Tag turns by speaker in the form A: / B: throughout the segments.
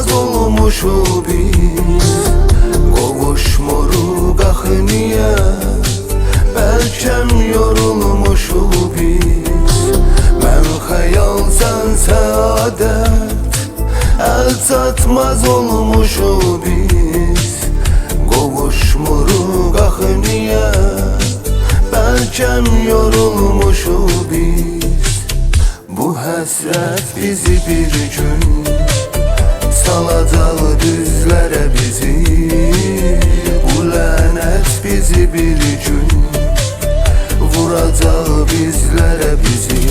A: satmaz olmuşuq biz. Qovuşmuruq axı niyə? Bəlkəm yorulmuşuq biz. Mən xəyal, sən səadət, əl çatmaz olmuşuq biz. Qovuşmuruq axı niyə? Bəlkəm yorulmuşuq biz. Bu həsrət bizi bir gün salacaq düzlərə bizi. Bu lənət bizi bir gün vuracaq bizlərə bizi.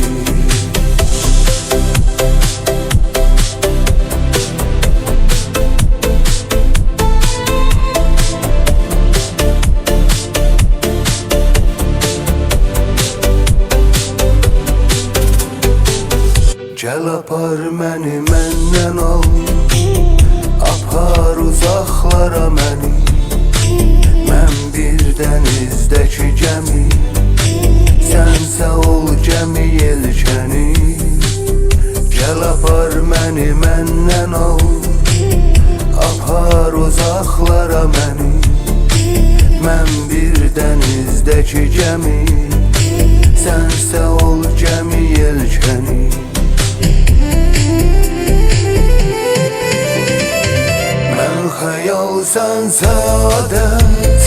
A: Gəl apar məni məndən al, apar uzaqlara məni. Mən bir dənizdəki gəmi, sənsə ol gəmi yelkəni. Gəl apar məni məndən al, apar uzaqlara məni. Mən bir dənizdəki gəmi, sənsə ol gəmi yelkəni. Xəyal, sən səadət,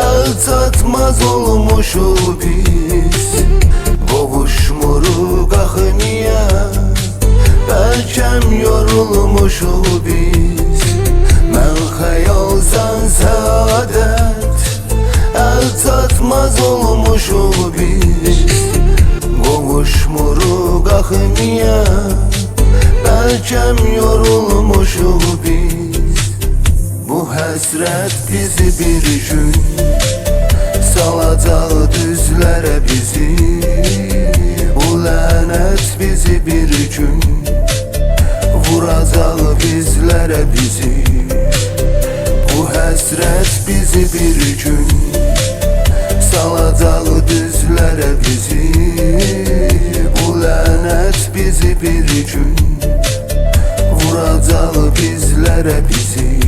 A: əl çatmaz olmuşuq biz. Qovuşmuruq axı niyə? Bəlkəm yorulmuşuq biz. Mən xəyal, sən səadət, əl çatmaz olmuşuq biz. Qovuşmuruq axı niyə? Bəlkəm yorulmuşuq biz. Bu həsrət bizi bir gün salacaq düzlərə bizi. Bu lənət bizi bir gün vuracaq bizlərə bizi. Bu həsrət bizi bir gün salacaq düzlərə bizi. Bu lənət bizi bir gün vuracaq bizlərə bizi.